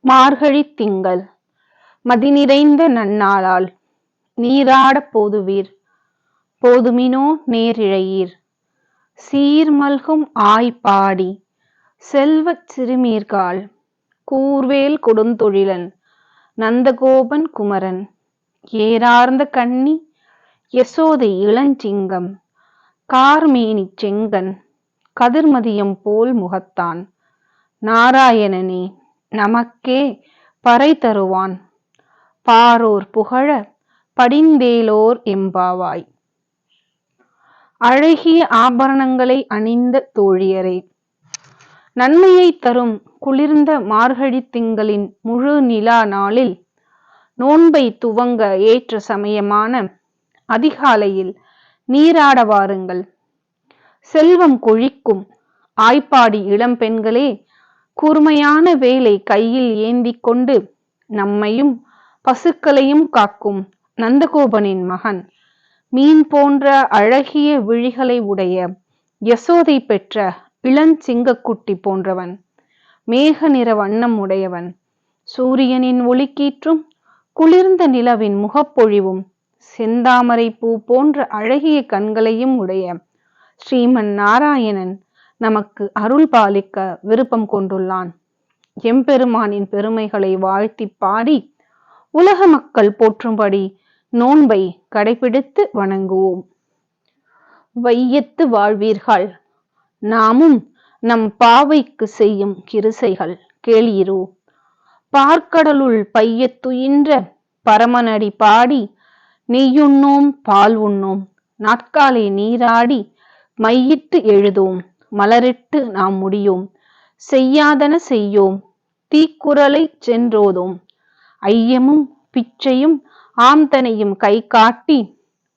மார்கழித் திங்கள் மதிநிறைந்த நன்னாளால் நீராடப் போதுவீர் போதுமினோ நேரிழையீர் சீர்மல்கும் ஆய்ப்பாடி செல்வச் சிறுமீர்காள் கூர்வேல் கொடுந்தொழிலன் நந்தகோபன் குமரன் ஏரார்ந்த கண்ணி யசோதை இளஞ்சிங்கம் கார்மேனிச் செங்கண் கதிர்மதியம் போல் முகத்தான் நாராயணனே நமக்கே பறை தருவான் பாரோர் புகழ படிந்தேலோர் எம்பாவாய். அழகிய ஆபரணங்களை அணிந்த தோழியரே, நன்மையை தரும் குளிர்ந்த மார்கழித் திங்களின் முழு நிலா நாளில் நோன்பை துவங்க ஏற்ற சமயமான அதிகாலையில் நீராட வாருங்கள். செல்வம் கொழிக்கும் ஆய்ப்பாடி இளம்பெண்களே, கூர்மையான வேலை கையில் ஏந்திக் கொண்டு நம்மையும் பசுக்களையும் காக்கும் நந்தகோபனின் மகன், மீன் போன்ற அழகிய விழிகளை உடைய யசோதை பெற்ற இளஞ்சிங்கக்குட்டி போன்றவன், மேக நிற வண்ணம் உடையவன், சூரியனின் ஒளிக்கீற்றும் குளிர்ந்த நிலவின் முகப்பொழிவும் செந்தாமரை பூ போன்ற அழகிய கண்களையும் உடைய ஸ்ரீமன் நாராயணன் நமக்கு அருள் பாலிக்க விருப்பம் கொண்டுள்ளான். எம்பெருமானின் பெருமைகளை வாழ்த்தி பாடி உலக மக்கள் போற்றும்படி நோன்பை கடைபிடித்து வணங்குவோம். வையத்து வாழ்வீர்கள், நாமும் நம் பாவைக்கு செய்யும் கிருசைகள் கேளீரோ. பார்க்கடலுள் பையத்துயின்ற பரமனடி பாடி நெய்யுண்ணோம் பால் உண்ணோம் நாட்காலை நீராடி மையிட்டு எழுதோம் மலரிட்டு நாம் முடியோம் செய்யாதன செய்யோம் தீக்குறளை சென்றோதோம் ஐயமும் பிச்சையும் ஆம்தனையும் கை காட்டி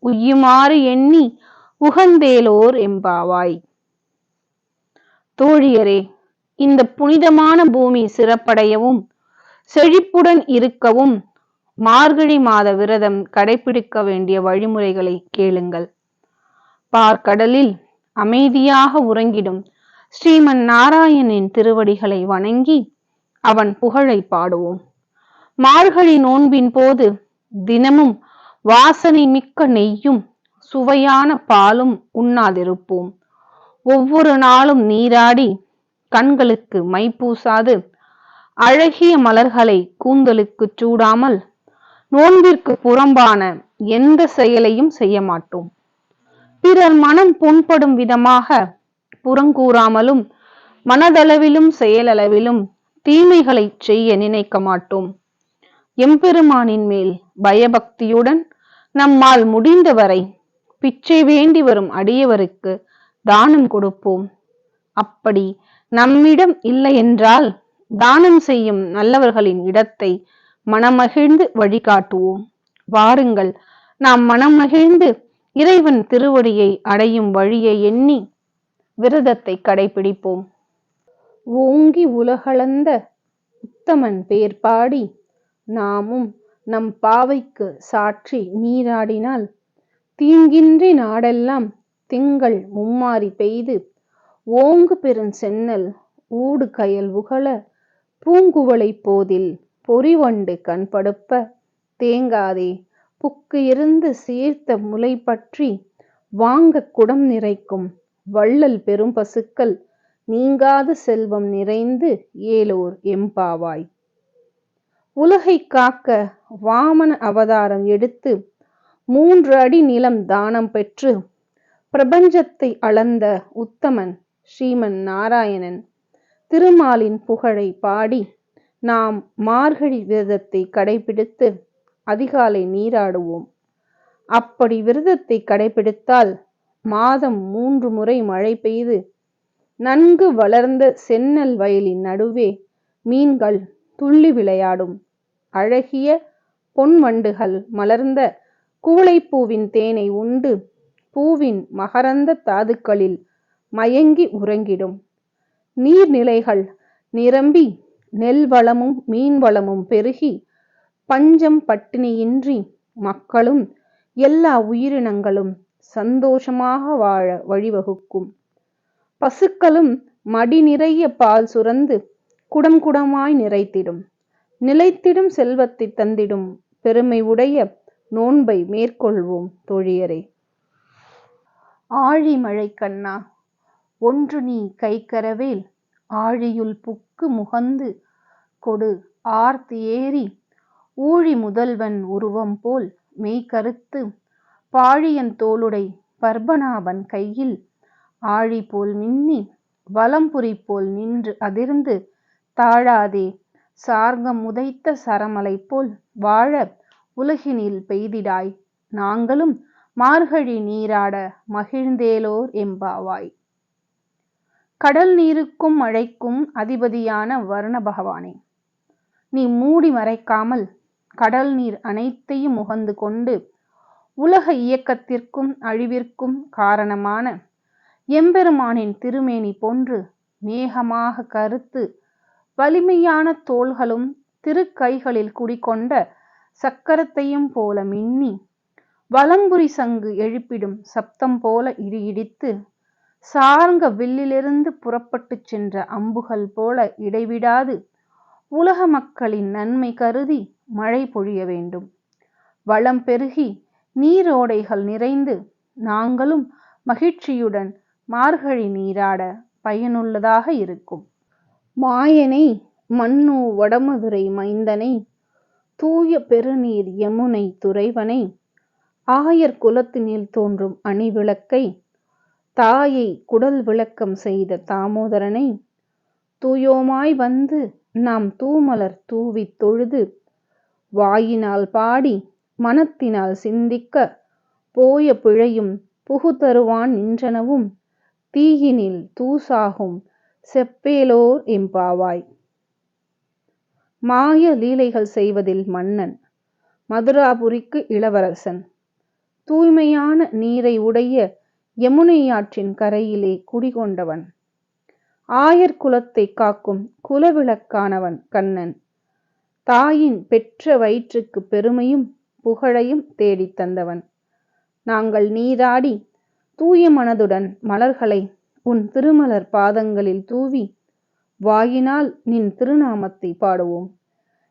உய்யுமாறு எண்ணி உகந்தேலோர் எம்பாவாய். தோழியரே, இந்த புனிதமான பூமி சிறப்படையவும் செழிப்புடன் இருக்கவும் மார்கழி மாத விரதம் கடைபிடிக்க வேண்டிய வழிமுறைகளை கேளுங்கள். பார்க்கடலில் அமைதியாக உறங்கிடும் ஸ்ரீமன் நாராயணனின் திருவடிகளை வணங்கி அவன் புகழை பாடுவோம். மார்கழி நோன்பின் போது தினமும் வாசனை மிக்க நெய்யும் சுவையான பாலும் உண்ணாதிருப்போம். ஒவ்வொரு நாளும் நீராடி கண்களுக்கு மை பூசாது அழகிய மலர்களை கூந்தலுக்கு சூடாமல் நோன்பிற்கு புறம்பான எந்த செயலையும் செய்ய மாட்டோம். பிறர் மனம் புண்படும் விதமாக புறங்கூறாமலும் மனதளவிலும் செயலளவிலும் தீமைகளை செய்ய நினைக்க மாட்டோம். எம்பெருமானின் மேல் பயபக்தியுடன் நம்மால் முடிந்தவரை பிச்சை வேண்டி வரும் அடியவருக்கு தானம் கொடுப்போம். அப்படி நம்மிடம் இல்லை என்றால் தானம் செய்யும் நல்லவர்களின் இடத்தை மனமகிழ்ந்து வழிகாட்டுவோம். வாருங்கள், நாம் மனமகிழ்ந்து இறைவன் திருவடியை அடையும் வழியை எண்ணி விரதத்தை கடைபிடிப்போம். ஓங்கி உலகளந்த உத்தமன் பேர் பாடி நாமும் நம் பாவைக்கு சாற்றி நீராடினால் தீங்கின்றி நாடெல்லாம் திங்கள் மும்மாறி பெய்து ஓங்கு பெருஞ்சென்னல் ஊடு கயல் உகள பூங்குவளை போதில் பொறிவண்டு கண்படுப்ப தேங்காதே புக்கு இருந்து சீர்த்த முலை பற்றி வாங்க குடம் நிறைக்கும் வள்ளல் பெரும் பசுக்கள் நீங்காத செல்வம் நிறைந்து ஏலோர் எம்பாவாய். உலகை காக்க வாமன அவதாரம் எடுத்து 3 அடி நிலம் தானம் பெற்று பிரபஞ்சத்தை அளந்த உத்தமன் ஸ்ரீமன் நாராயணன் திருமாலின் புகழை பாடி நாம் மார்கழி விரதத்தை கடைபிடித்து அதிகாலை நீராடுவோம். அப்படி விரதத்தை கடைபிடித்தால் மாதம் 3 முறை மழை பெய்து நன்கு வளர்ந்த சென்னல் வயலின் நடுவே மீன்கள் துள்ளி விளையாடும். அழகிய பொன்வண்டுகள் மலர்ந்த குவளைப்பூவின் தேனை உண்டு பூவின் மகரந்த தாதுக்களில் மயங்கி உறங்கிடும். நீர்நிலைகள் நிரம்பி நெல் வளமும் மீன் வளமும் பெருகி பஞ்சம் பட்டினியின்றி மக்களும் எல்லா உயிரினங்களும் சந்தோஷமாக வாழ வழிவகுக்கும். பசுக்களும் மடி நிறைய பால் சுரந்து குடம் குடமாய் நிறைத்திடும். நிலைத்திடும் செல்வத்தை தந்திடும் பெருமை உடைய நோன்பை மேற்கொள்வோம் தோழியரே. ஆழி மழை கண்ணா, ஒன்று நீ கைக்கரவேல் ஆழியுள் புக்கு முகந்து கொடு ஆர்த்து ஏறி ஊழி முதல்வன் உருவம் போல் மெய்கருத்து பாழியன் தோளுடை பர்பநாபன் கையில் ஆழி போல் மின்னி வலம்புரி போல் நின்று அதிர்ந்து தாழாதே சார்கம் உதைத்த சரமலை போல் வாழ உலகினில் பெய்திடாய் நாங்களும் மார்கழி நீராட மகிழ்ந்தேலோர் எம்பாவாய். கடல் நீருக்கும் மழைக்கும் அதிபதியான வருண பகவானே, நீ மூடி மறைக்காமல் கடல் நீர் அனைத்தையும் முகந்து கொண்டு உலக இயக்கத்திற்கும் அழிவிற்கும் காரணமான எம்பெருமானின் திருமேனி போன்று மேகமாக கருத்து வலிமையான தோள்களும் திருக்கைகளில் குடிகொண்ட சக்கரத்தையும் போல மின்னி வலம்புரி சங்கு எழுப்பிடும் சப்தம் போல இடியிடித்து சார்ங்க வில்லிலிருந்து புறப்பட்டு சென்ற அம்புகள் போல இடைவிடாது உலக மக்களின் நன்மை கருதி மழை பொழிய வேண்டும். வளம் பெருகி நீரோடைகள் நிறைந்து நாங்களும் மகிழ்ச்சியுடன் மார்கழி நீராட பயனுள்ளதாக இருக்கும். மாயனை மன்னு வடமதுரை மைந்தனை தூய பெருநீர் யமுனை துறைவனை ஆயர் குலத்தினில் தோன்றும் அணிவிளக்கை தாயை குடல் விளக்கம் செய்த தாமோதரனை தூயோமாய் வந்து நாம் தூமலர் தூவித் தொழுது வாயினால் பாடி மனத்தினால் சிந்திக்க போய பிழையும் புகுதருவான் நின்றனவும் தீயினில் தூசாகும் செப்பேலோர் எம்பாவாய். மாய லீலைகள் செய்வதில் மன்னன், மதுராபுரிக்கு இளவரசன், தூய்மையான நீரை உடைய யமுனையாற்றின் கரையிலே குடிகொண்டவன், ஆயர் குலத்தை காக்கும் குலவிளக்கானவன் கண்ணன், தாயின் பெற்ற வயிற்றுக்கு பெருமையும் புகழையும் தேடித் தந்தவன். நாங்கள் நீராடி தூய மனதுடன் மலர்களை உன் திருமலர் பாதங்களில் தூவி வாயினால் நின் திருநாமத்தை பாடுவோம்.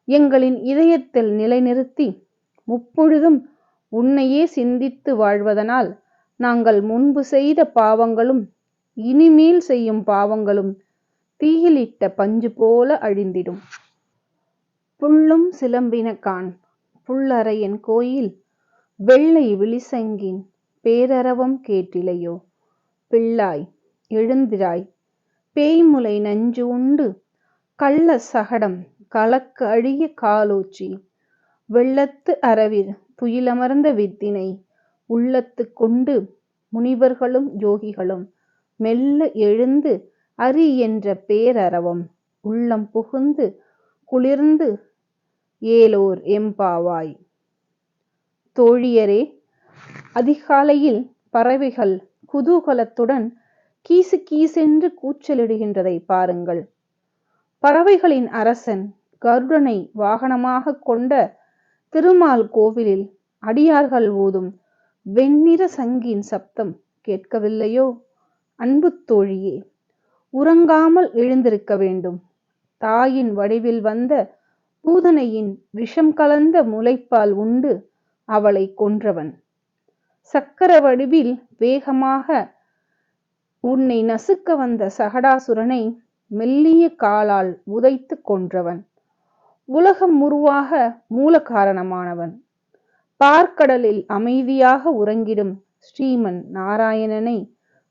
எங்களின் இதயத்தில் நிலைநிறுத்தி முப்பொழுதும் உன்னையே சிந்தித்து வாழ்வதனால் நாங்கள் முன்பு செய்த பாவங்களும் இனிமேல் செய்யும் பாவங்களும் தீயிலிட்ட பஞ்சு போல அழிந்திடும். புள்ளும் சிலம்பினகான் புல்லரையன் கோயில் வெள்ளை விழிசங்கின் பேரரவம் கேட்டிலையோ பிள்ளாய் எழுந்திராய் பேய்முலை நஞ்சு உண்டு கள்ள சகடம் கலக்க அழிய காலோச்சி வெள்ளத்து அரவிர் துயிலமர்ந்த வித்தினை உள்ளத்து கொண்டு முனிவர்களும் யோகிகளும் மெல்ல எழுந்து அரி என்ற பேரரவம் உள்ளம் புகுந்து குளிர்ந்து ஏலோர் எம்பாவாய். தோழியரே, அதிகாலையில் பறவைகள் குதூகலத்துடன் கீசு கீசென்று கூச்சலிடுகின்றதை பாருங்கள். பறவைகளின் அரசன் கருடனை வாகனமாக கொண்ட திருமால் கோவிலில் அடியார்கள் ஊதும் வெண்ணிற சங்கின் சப்தம் கேட்கவில்லையோ? அன்பு தோழியே, உறங்காமல் எழுந்திருக்க வேண்டும். தாயின் வடிவில் வந்த பூதனையின் விஷம் கலந்த முலைப்பால் உண்டு அவளை கொன்றவன், சக்கர வடிவில் வேகமாக உன்னை நசுக்க வந்த சகடாசுரனை மெல்லிய காலால் உதைத்து கொன்றவன், உலகம் உருவாக மூல காரணமானவன், பார்க்கடலில் அமைதியாக உறங்கிடும் ஸ்ரீமன் நாராயணனை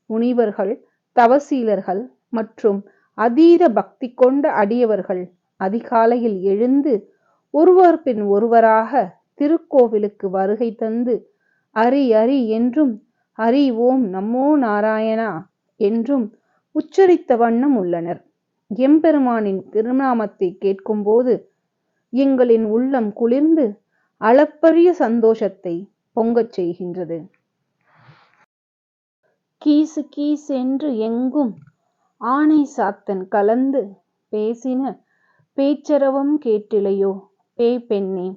முனிவர்கள், தவசீலர்கள் மற்றும் அதீத பக்தி கொண்ட அடியவர்கள் அதிகாலையில் எழுந்து ஒருவர் பின் ஒருவராக திருக்கோவிலுக்கு வருகை தந்து அரி அரி என்றும் ஹரி ஓம் நமோ நாராயணா என்றும் உச்சரித்த வண்ணம் உள்ளனர். எம்பெருமானின் திருநாமத்தை கேட்கும்போது எங்களின் உள்ளம் குளிர்ந்து அளப்பரிய சந்தோஷத்தை பொங்கச் செய்கின்றது. கீசு கீசு என்று எங்கும் ஆனை சாத்தன் கலந்து பேசின பேச்சரவம் கேட்டிலையோ பேய் பெண்ணே,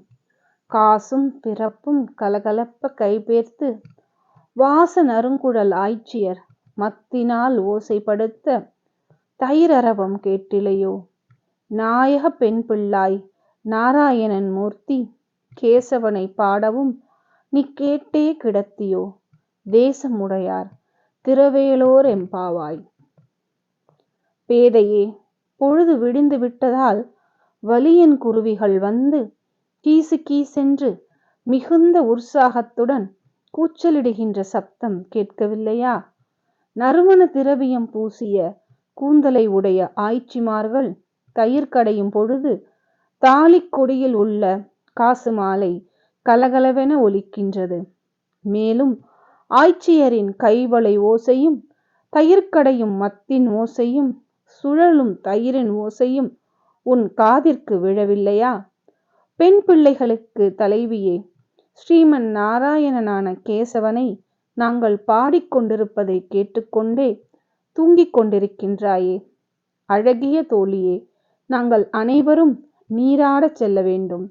காசும் பிறப்பும் கலகலப்ப கைபேர்த்து வாச நறுங்குழல் ஆய்ச்சியர் மத்தினால் ஓசைப்படுத்த தயிரரவம் கேட்டிலையோ? நாயக பெண் பிள்ளாய் நாராயணன் மூர்த்தி கேசவனை பாடவும் நீ கேட்டே கிடத்தியோ தேசமுடையார் திரவேலோர் எம்பாவாய். பேதையே, பொழுது விடிந்து விட்டதால் வலியன் குருவிகள் வந்து கீசு கீசென்று மிகுந்த உற்சாகத்துடன் கூச்சலிடுகின்ற சப்தம் கேட்கவில்லையா? நறுமண திரவியம் பூசிய கூந்தலை உடைய ஆய்ச்சிமார்கள் தயிர் கடையும் பொழுது தாலிக் கொடியில் உள்ள காசு மாலை கலகலவென ஒலிக்கின்றது. மேலும் ஆய்ச்சியரின் கைவளை ஓசையும் தயிர்கடையும் மத்தின் ஓசையும் சுழலும் தயிரின் ஓசையும் உன் காதிற்கு விழவில்லையா? பெண் பிள்ளைகளுக்கு தலைவியே, ஸ்ரீமன் நாராயணனான கேசவனை நாங்கள் பாடிக்கொண்டிருப்பதை கேட்டுக்கொண்டே தூங்கிக் கொண்டிருக்கின்றாயே. அழகிய தோழியே, நாங்கள் அனைவரும் நீராடச் செல்ல வேண்டும்.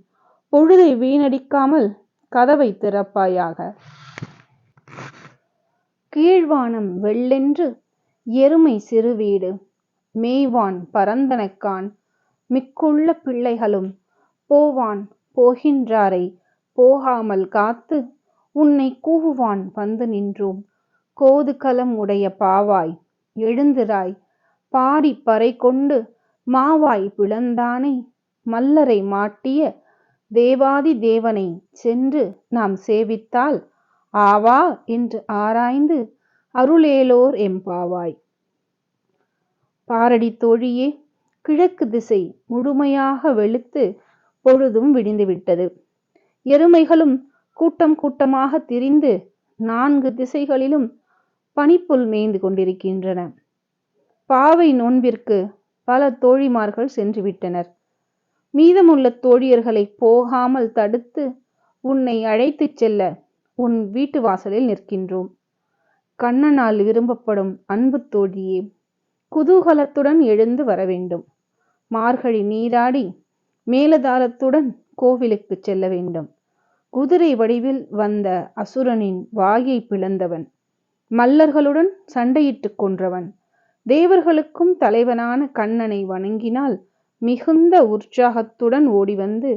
பொழுதை வீணடிக்காமல் கதவை திறப்பாயாக. கீழ்வானம் வெள்ளென்று எருமை சிறுவீடு மேய்வான் பரந்தனக்கான் மிக்குள்ள பிள்ளைகளும் போவான் போகின்றாரை போகாமல் காத்து உன்னை கூவுவான் வந்து நின்றோம். கோதுகலம் உடைய பாவாய் எழுந்திராய், பாடி பறை கொண்டு மாவாய் பிளந்தானை மல்லரை மாட்டிய தேவாதி தேவனை சென்று நாம் சேவித்தால் ஆவா என்று ஆராய்ந்து அருளேலோர் எம்பாவாய். பாரடி தோழியே, கிழக்கு திசை முழுமையாக வெளுத்து பொழுதும் விடிந்துவிட்டது. எருமைகளும் கூட்டம் கூட்டமாக திரிந்து 4 திசைகளிலும் பனிப்புல் மேய்ந்து கொண்டிருக்கின்றன. பாவை நோன்பிற்கு பல தோழிமார்கள் சென்று விட்டனர். மீதமுள்ள தோழியர்களை போகாமல் தடுத்து உன்னை அழைத்துச் செல்ல உன் வீட்டு வாசலில் நிற்கின்றோம். கண்ணனால் விரும்பப்படும் அன்பு தோழியே, குதூகலத்துடன் எழுந்து வர வேண்டும். மார்கழி நீராடி மேலதாளத்துடன் கோவிலுக்கு செல்ல வேண்டும். குதிரை வடிவில் வந்த அசுரனின் வாயை பிளந்தவன், மல்லர்களுடன் சண்டையிட்டு கொன்றவன், தேவர்களுக்கும் தலைவனான கண்ணனை வணங்கினால் மிகுந்த உற்சாகத்துடன் ஓடிவந்து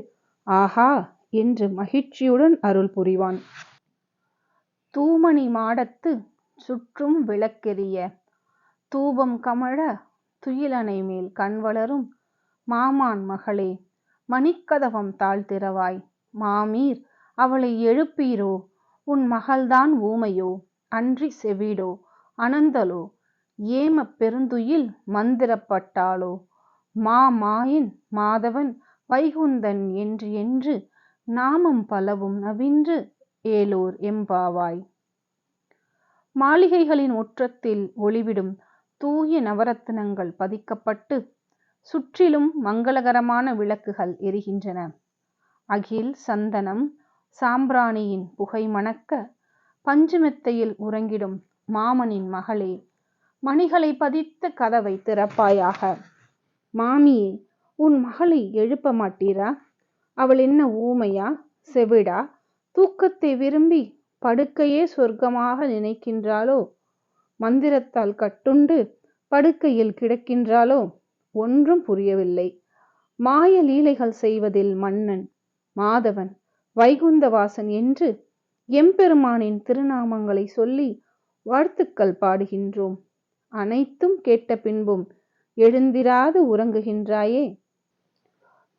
ஆஹா என்று மகிழ்ச்சியுடன் அருள் புரிவான். தூமணி மாடத்து சுற்றும் விளக்கெரிய தூபம் கமழ துயிலணை மேல் கண்வளரும் மாமான் மகளே, மணிக்கதவம் தாழ்த்திரவாய். மாமீர் அவளை எழுப்பீரோ? உன் மகள்தான் ஊமையோ, அன்றி செவிடோ, அனந்தலோ, ஏம பெருந்துயில் மந்திரப்பட்டாளோ? மாமாயன் மாதவன் வைகுந்தன் என்று என்று நாமம் பலவும் நவின்று ஏலோர் எம்பாவாய். மாளிகைகளின் முற்றத்தில் ஒளிவிடும் தூய நவரத்தினங்கள் பதிக்கப்பட்டு சுற்றிலும் மங்களகரமான விளக்குகள் எரிகின்றன. அகில் சந்தனம் சாம்பிராணியின் புகை மணக்க பஞ்சுமெத்தையில் உறங்கிடும் மாமனின் மகளே, மணிகளை பதித்த கதவை திறப்பாயாக. மாமியே, உன் மகளை எழுப்ப மாட்டீரா? அவள் என்ன ஊமையா, செவிடா? தூக்கத்தை விரும்பி படுக்கையே சொர்க்கமாக நினைக்கின்றாளோ? மந்திரத்தால் கட்டுண்டு படுக்கையில் கிடக்கின்றாளோ? ஒன்றும் புரியவில்லை. மாய லீலைகள் செய்வதில் மன்னன், மாதவன், வைகுந்தவாசன் என்று எம்பெருமானின் திருநாமங்களை சொல்லி வாழ்த்துக்கள் பாடுகின்றோம். அனைத்தும் கேட்ட பின்பும் எழுந்திராது உறங்குகின்றாயே.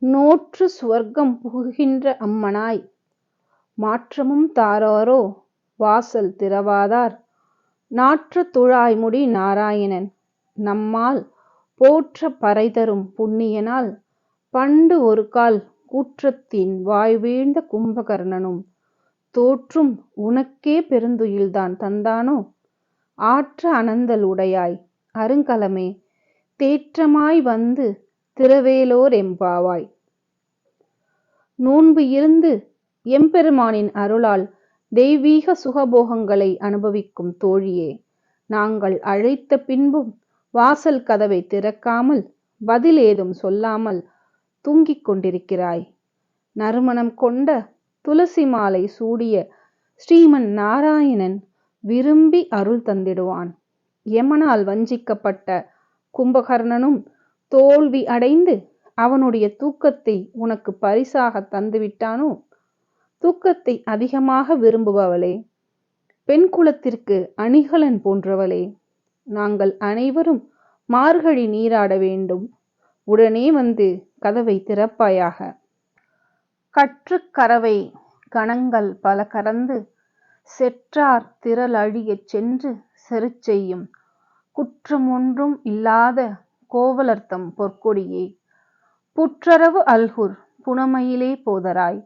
நோற்று சுவர்க்கம் புகுகின்ற அம்மனாய் மாற்றமும் தாராரோ வாசல் திறவாதார். நாற்ற துழாய்முடி நாராயணன் நம்மால் போற்ற பறைதரும் புண்ணியனால் பண்டு ஒரு கால் கூற்றத்தின் வாய் வீழ்ந்த கும்பகர்ணனும் தோற்றும் உனக்கே பெருந்துயில்தான் தந்தானோ? ஆற்ற அனந்தல் உடையாய் அருங்கலமே, தேற்றமாய் வந்து திரவேலோர் எம்பாவாய். நோன்பு இருந்து எம்பெருமானின் அருளால் தெய்வீக சுகபோகங்களை அனுபவிக்கும் தோழியே, நாங்கள் அழைத்த பின்பும் வாசல் கதவை திறக்காமல் பதில் ஏதும் சொல்லாமல் தூங்கிக் கொண்டிருக்கிறாய். நறுமணம் கொண்ட துளசி மாலை சூடிய ஸ்ரீமன் நாராயணன் விரும்பி அருள் தந்திடுவான். யமனால் வஞ்சிக்கப்பட்ட கும்பகர்ணனும் தோல்வி அடைந்து அவனுடைய தூக்கத்தை உனக்கு பரிசாக தந்துவிட்டானோ? தூக்கத்தை அதிகமாக விரும்புபவளே, பெண் குலத்திற்கு அணிகலன் போன்றவளே, நாங்கள் அனைவரும் மார்கழி நீராட வேண்டும். உடனே வந்து கதவை திறப்பாயாக. கற்றுக்கரவை கணங்கள் பல கறந்து செற்றார் திரள் அழியச் சென்று செருச்செய்யும் குற்றம் ஒன்றும் இல்லாத கோவலர்தம் பொற்கொடியே, புற்றரவு அல்குர் புனமயிலே போதராய்,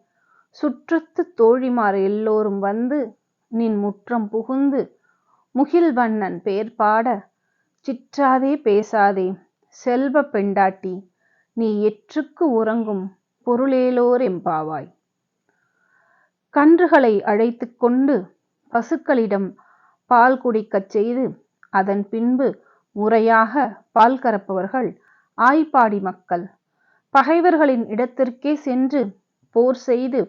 சுற்றத்து தோழிமார் எல்லோரும் வந்து நின் முற்றம் புகுந்து முகில்வண்ணன் பேர் பாட, சிற்றாதே பேசாதே செல்வ பெண்டாட்டி, நீ எற்றுக்கு உறங்கும் பொருளேலோர் எம்பாவாய். கன்றுகளை அழைத்து கொண்டு பசுக்களிடம் பால் குடிக்கச் செய்து அதன் பின்பு முறையாக பால் கறப்பவர்கள் ஆய்ப்பாடி மக்கள். பகைவர்களின் இடத்திற்கே சென்று போர் செய்து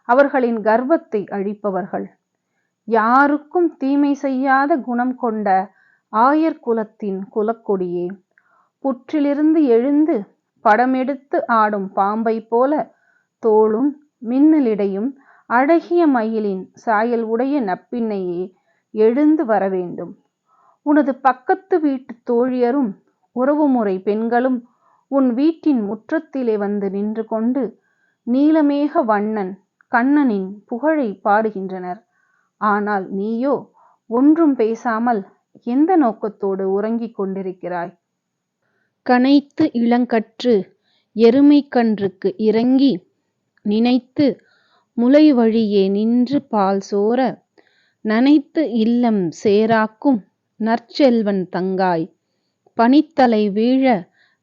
அவர்களின் கர்வத்தை அழிப்பவர்கள். யாருக்கும் தீமை செய்யாத குணம் கொண்ட ஆயர் குலத்தின் குலக்கொடியே, புற்றிலிருந்து எழுந்து படமெடுத்து ஆடும் பாம்பை போல தோளும் மின்னலிடையும் அழகிய மயிலின் சாயல் உடைய நப்பின்னையே, எழுந்து வர வேண்டும். உனது பக்கத்து வீட்டு தோழியரும் உறவுமுறை பெண்களும் உன் வீட்டின் முற்றத்திலே வந்து நின்று கொண்டு நீலமேக வண்ணன் கண்ணனின் புகழை பாடுகின்றனர். ஆனால் நீயோ ஒன்றும் பேசாமல் எந்த நோக்கத்தோடு உறங்கிக் கொண்டிருக்கிறாய்? கனைத்து இளங்கற்று எருமை கன்றுக்கு இறங்கி நினைத்து முளை வழியே நின்று பால் சோர, நனைத்து இல்லம் சேராக்கும் நற்செல்வன் தங்காய், பனித்தலை வீழ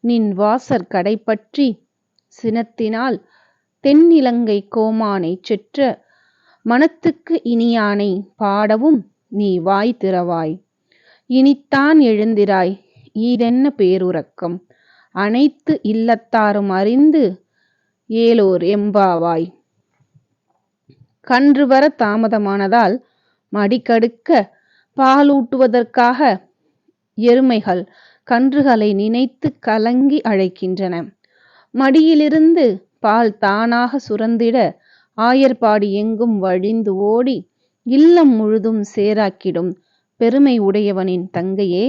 நின் வாசற் கடைப்பற்றி சினத்தினால் தென்னிலங்கை கோமானை செற்ற மனத்துக்கு இனியானை பாடவும் நீ வாய் திறவாய். இனித்தான் எழுந்திராய், ஈதென்ன பேருறக்கம், அனைத்து இல்லத்தாரும் அறிந்து ஏலோர் எம்பாவாய். கன்று வர தாமதமானதால் மடிக்கடுக்க பாலூட்டுவதற்காக எருமைகள் கன்றுகளை நினைத்து கலங்கி அழைக்கின்றன. மடியிலிருந்து பால் தானாக சுரந்திட ஆயர்பாடி எங்கும் வழிந்து ஓடி இல்லம் முழுதும் சேராக்கிடும் பெருமை உடையவனின் தங்கையே,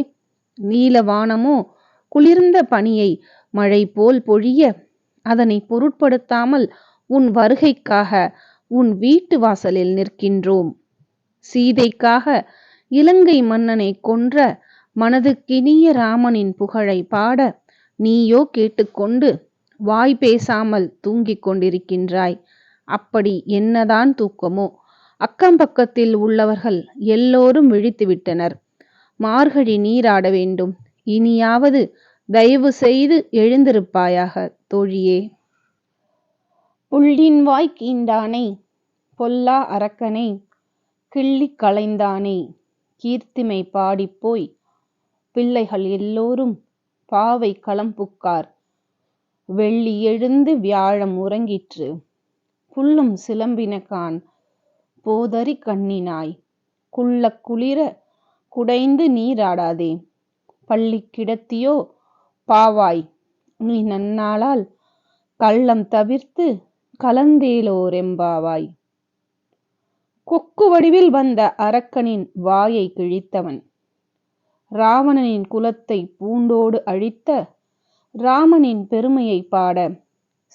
நீலவானமோ குளிர்ந்த பனியை மழை போல் பொழிய அதனை பொருட்படுத்தாமல் உன் வருகைக்காக உன் வீட்டு வாசலில் நிற்கின்றோம். சீதைக்காக இலங்கை மன்னனை கொன்ற மனதுக்கினிய ராமனின் புகழை பாட நீயோ கேட்டுக்கொண்டு வாய் பேசாமல் தூங்கிக் கொண்டிருக்கின்றாய். அப்படி என்னதான் தூக்கமோ? அக்கம் பக்கத்தில் உள்ளவர்கள் எல்லோரும் விழித்துவிட்டனர். மார்கழி நீராட வேண்டும். இனியாவது தயவு செய்து எழுந்திருப்பாயாக தோழியே. புள்ளின் வாய் கீண்டானை, பொல்லா அரக்கனை, கிள்ளி களைந்தானை, கீர்த்திமை பாடிப்போய் பிள்ளைகள் எல்லோரும் பாவை களம்புக்கார். வெள்ளி எழுந்து வியாழம் உறங்கிற்று, புல்லும் சிலம்பினகான் போதரி கண்ணினாய், குள்ள குளிர குடைந்து நீராடாதே. பள்ளி கிடத்தியோ பாவாய், நீ நன்னாளால் கள்ளம் தவிர்த்து கலந்தேலோரெம்பாவாய். கொக்கு வடிவில் வந்த அரக்கனின் வாயை கிழித்தவன், ராவணனின் குலத்தை பூண்டோடு அழித்த ராமனின் பெருமையை பாட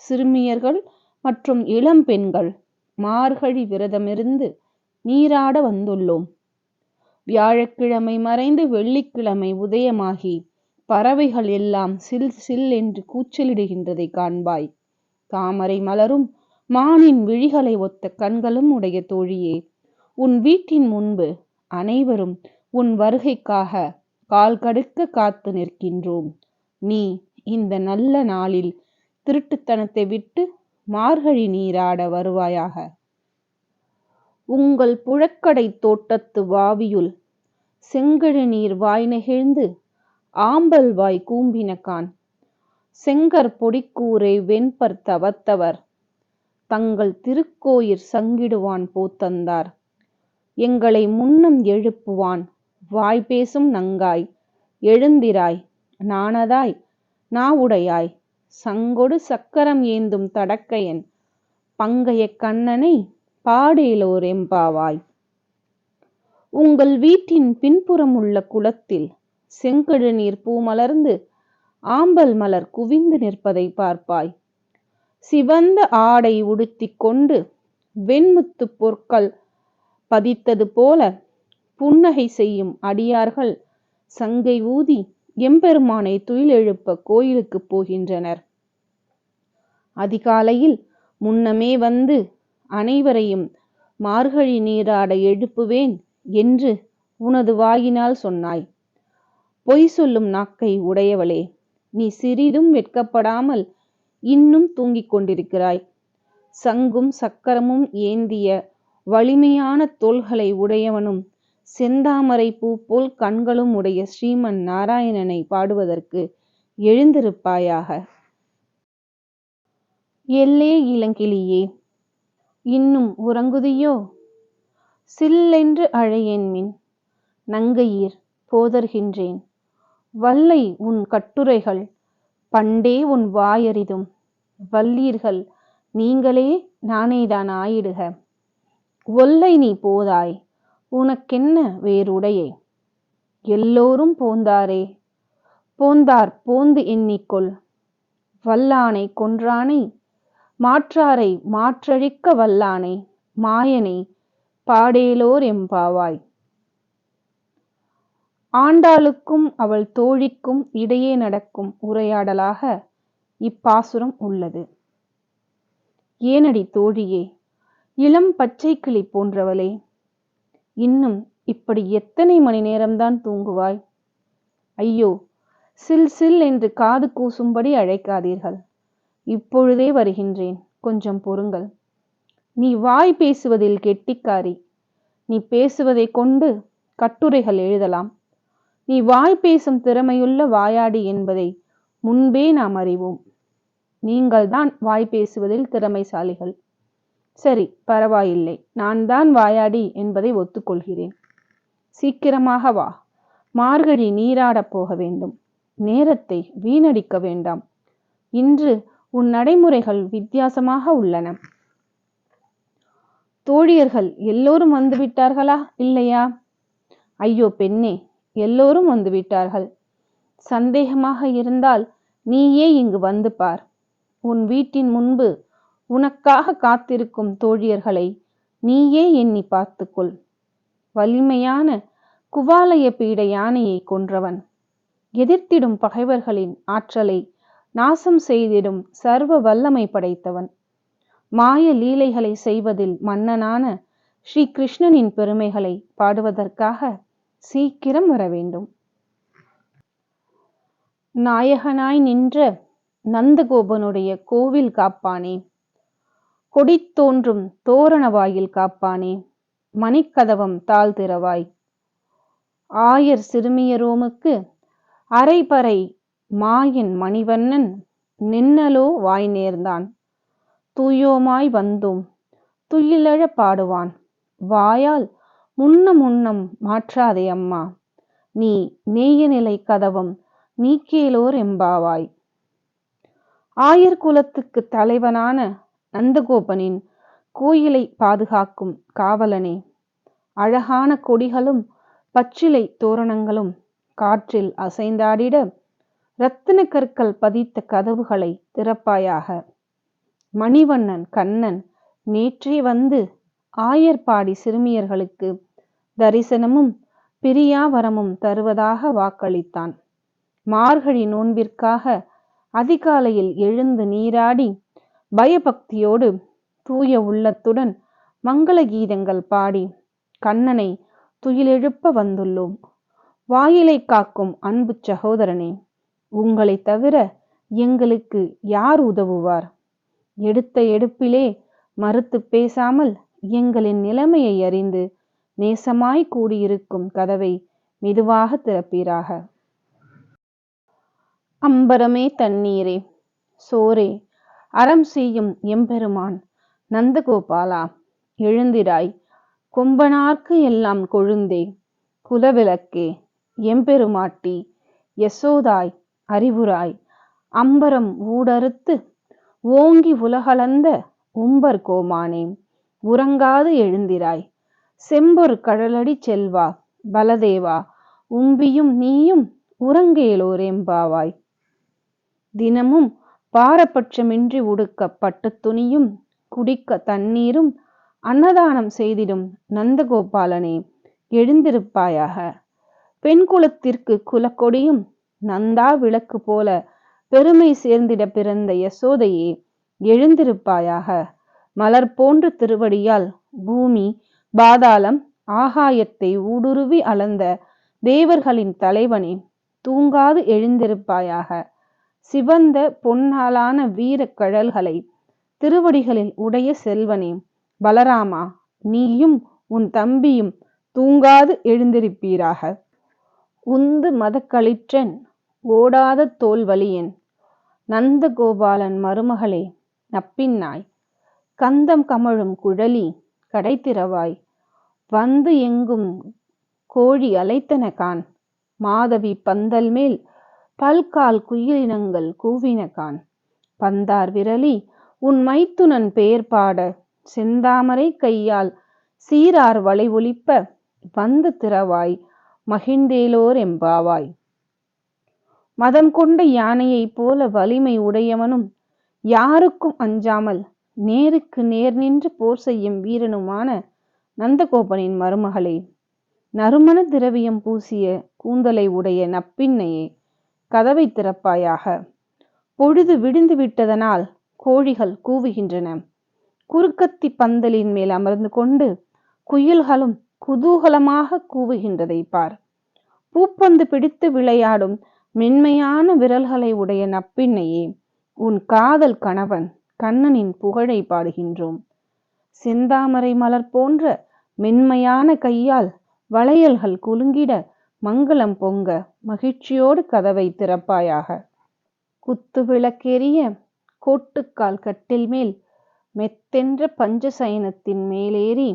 சிறுமியர்கள் மற்றும் இளம் பெண்கள் மார்கழி விரதமிருந்து நீராட வந்துள்ளோம். வியாழக்கிழமை மறைந்து வெள்ளிக்கிழமை உதயமாகி பறவைகள் எல்லாம் சில் சில் என்று கூச்சலிடுகின்றதை காண்பாய். தாமரை மலரும் மானின் விழிகளை ஒத்த கண்களும் உடைய தோழியே, உன் வீட்டின் முன்பு அனைவரும் உன் வருகைக்காக கால் கடுக்க காத்து நிற்கின்றோம். நீ இந்த நல்ல நாளில் திருட்டுத்தனத்தை விட்டு மார்கழி நீராட வருவாயாக. உங்கள் புழக்கடை தோட்டத்து வாவியுள் செங்கழு நீர் வாய் நெகிழ்ந்து ஆம்பல் வாய் கூம்பினகான், செங்கற் பொடிக்கூரை வெண்பர் தவத்தவர் தங்கள் திருக்கோயிற் சங்கிடுவான் போத்தந்தார். எங்களை முன்னம் எழுப்புவான் வாய் பேசும் நங்காய், எழுந்திராய் நாணதாய் நாவுடையாய், சங்கொடு சக்கரம் ஏந்தும் தடக்கையன் பங்கைய கண்ணனை பாடேலோர் எம்பாவாய். உங்கள் வீட்டின் பின்புறம் உள்ள குளத்தில் செங்கழுநீர் பூ மலர்ந்து ஆம்பல் மலர் குவிந்து நிற்பதை பார்ப்பாய். சிவந்த ஆடை உடுத்தி கொண்டு வெண்முத்து பொற்கள் பதித்தது போல புன்னகை செய்யும் அடியார்கள் சங்கை ஊதி எம்பெருமானை துயிலெழுப்ப கோயிலுக்கு போகின்றனர். அதிகாலையில் முன்னமே வந்து அனைவரையும் மார்கழி நீராட எழுப்புவேன் என்று உனது வாயினால் சொன்னாய். பொய் சொல்லும் நாக்கை உடையவளே, நீ சிறிதும் வெட்கப்படாமல் இன்னும் தூங்கிக் கொண்டிருக்கிறாய். சங்கும் சக்கரமும் ஏந்திய வலிமையான தோள்களை உடையவனும் செந்தாமரை பூ போல் கண்களும் உடைய ஸ்ரீமன் நாராயணனை பாடுவதற்கு எழுந்திருப்பாயாக. எல்லே இளங்கிளியே, இன்னும் உறங்குதியோ? சில்லென்று அழையேன்மின் நங்கையீர் போதர்கின்றேன். வல்லை உன் கட்டுரைகள் பண்டே உன் வாயறிதும் வல்லீர்கள் நீங்களே நானேதான் ஆயிடுக. ஒல்லை நீ போதாய், உனக்கென்ன வேறுடையே? எல்லோரும் போந்தாரே, போந்தார் போந்து எண்ணிக்கொள். வல்லானை கொன்றானை மாற்றாரை மாற்றழிக்க வல்லானை மாயனை பாடேலோர் எம்பாவாய். ஆண்டாளுக்கும் அவள் தோழிக்கும் இடையே நடக்கும் உரையாடலாக இப்பாசுரம் உள்ளது. ஏனடி தோழியே, இளம் பச்சை கிளி போன்றவளே, இன்னும் இப்படி எத்தனை மணி நேரம்தான் தூங்குவாய்? ஐயோ, சில் சில் என்று காது கூசும்படி அழைக்காதீர்கள். இப்பொழுதே வருகின்றேன், கொஞ்சம் பொறுங்கள். நீ வாய் பேசுவதில் கெட்டிக்காரி. நீ பேசுவதை கொண்டு கட்டுரைகள் எழுதலாம். நீ வாய் பேசும் திறமையுள்ள வாயாடி என்பதை முன்பே நாம் அறிவோம். நீங்கள்தான் வாய் பேசுவதில் திறமைசாலிகள். சரி, பரவாயில்லை, நான் தான் வாயாடி என்பதை ஒத்துக்கொள்கிறேன். சீக்கிரமாக வா, மார்கழி நீராடப் போக வேண்டும். நேரத்தை வீணடிக்க வேண்டாம். இன்று உன் நடைமுறைகள் வித்தியாசமாக உள்ளன. தோழியர்கள் எல்லோரும் வந்துவிட்டார்களா இல்லையா? ஐயோ பெண்ணே, எல்லோரும் வந்துவிட்டார்கள். சந்தேகமாக இருந்தால் நீயே இங்கு வந்து பார். உன் வீட்டின் முன்பு உனக்காக காத்திருக்கும் தோழியர்களை நீயே எண்ணி பார்த்துக்கொள். வலிமையான குவாலய பீட யானையை கொன்றவன், எதிர்த்திடும் பகைவர்களின் ஆற்றலை நாசம் செய்திடும் சர்வ வல்லமை படைத்தவன், மாய லீலைகளை செய்வதில் மன்னனான ஸ்ரீ கிருஷ்ணனின் பெருமைகளை பாடுவதற்காக சீக்கிரம் வர வேண்டும். நாயகனாய் நின்ற நந்தகோபனுடைய கோவில் காப்பானே, கொடி தோன்றும் தோரண வாயில் காப்பானே, மணிக்கதவம் தாழ்திறவாய். ஆயர் சிறுமியரோமுக்கு அரைபறை மாயன் மணிவண்ணன் நின்னலோ வாய் நேர்ந்தான். தூயோமாய் வந்தோம் துயிலழ பாடுவான். வாயால் முன்னம் மாற்றாதே அம்மா, நீ நேயநிலை கதவம் நீக்கேலோர் எம்பாவாய். ஆயர் குலத்துக்கு தலைவனான நந்தகோபனின் கோயிலை பாதுகாக்கும் காவலனே, அழகான கொடிகளும் பச்சிலை தோரணங்களும் காற்றில் அசைந்தாடிட இரத்தின கற்கள் பதித்த கதவுகளை திறப்பாயாக. மணிவண்ணன் கண்ணன் நேற்றே வந்து ஆயர்பாடி சிறுமியர்களுக்கு தரிசனமும் பிரியாவரமும் தருவதாக வாக்களித்தான். மார்கழி நோன்பிற்காக அதிகாலையில் எழுந்து நீராடி பயபக்தியோடு தூய உள்ளத்துடன் மங்கள கீதங்கள் பாடி கண்ணனை துயிலெழுப்ப வந்துள்ளோம். வாயிலை காக்கும் அன்பு சகோதரனே, உங்களை தவிர எங்களுக்கு யார் உதவுவார்? எடுத்த எடுப்பிலே மறுத்து பேசாமல் எங்களின் நிலைமையை அறிந்து நேசமாய் கூடியிருக்கும் கதவை மெதுவாக திறப்பீராக. அம்பரமே தண்ணீரே, சோரே, அறம் செய்யும் எம்பெருமான் நந்தகோபாலா, எழுந்திராய். கொம்பனார்க்கு எல்லாம் கொழுந்தே, குலவிளக்கே, எம்பெருமாட்டி, யசோதாய், அறிவுராய், அம்பரம் ஊடறுத்து ஓங்கி உலகளந்த உம்பர் கோமானே, உறங்காது எழுந்திராய். செம்பொரு கடலடி செல்வா பலதேவா, உம்பியும் நீயும் உறங்கேலோர் எம்பாவாய். தினமும் பாரபட்சமின்றி உடுக்க பட்டுத் துணியும் குடிக்க தண்ணீரும் அன்னதானம் செய்திடும் நந்தகோபாலனே, எழுந்திருப்பாயாக. பெண் குலத்திற்கு குலக்கொடியும் நந்தா விளக்கு போல பெருமை சேர்ந்திட பிறந்த யசோதையே, எழுந்திருப்பாயாக. மலர் போன்ற திருவடியால் பூமி பாதாளம் ஆகாயத்தை ஊடுருவி அளந்த தேவர்களின் தலைவனே, தூங்காது எழுந்திருப்பாயாக. சிவந்த பொன்னாலான வீர கழல்களை திருவடிகளில் உடைய செல்வனே, பலராமா, நீயும் உன் தம்பியும் தூங்காது எழுந்திருப்பீராக. உந்து மதக்களிற்றன் ஓடாத தோல்வலியன் நந்தகோபாலன் மருமகளே, நப்பின்னாய். கந்தம் கமழும் குழலி கடைத்திறவாய். வந்து எங்கும் கோழி அலைத்தன கான். மாதவி பந்தல் மேல் பல்கால் குயிலினங்கள் கூவின கான். பந்தார் விரலி உன் மைத்துனன் பெயர் பாட செந்தாமரை கையால் சீரார் வளை ஒலிப்ப வந்து திறவாய், மகிழ்ந்தேலோர் எம்பாவாய். மதம் கொண்ட யானையைப் போல வலிமை உடையவனும் யாருக்கும் அஞ்சாமல் நேருக்கு நேர் நின்று போர் செய்யும் வீரனுமான நந்தகோபனின் மருமகளே, நறுமண திரவியம் பூசிய கூந்தலை உடைய நப்பின்னையே, கதவை திறப்பாயாக. பொழுது விடிந்து விட்டதனால் கோழிகள் கூவுகின்றன. குறுக்கத்தி பந்தலின் மேல் அமர்ந்து கொண்டு குயில்களும் குதூகலமாக கூவுகின்றதை பார். பூப்பந்து பிடித்து விளையாடும் மென்மையான விரல்களை உடைய நப்பின்னையே, உன் காதல் கணவன் கண்ணனின் புகழை பாடுகின்றோம். செந்தாமரை மலர் போன்ற மென்மையான கையால் வளையல்கள் குலுங்கிட மங்களம் பொங்க மகிழ்ச்சியோடு கதவை திறப்பாயாக. குத்து விளக்கெரிய கோட்டுக்கால் கட்டில் மேல் மெத்தென்ற பஞ்சசயனத்தின் மேலேறி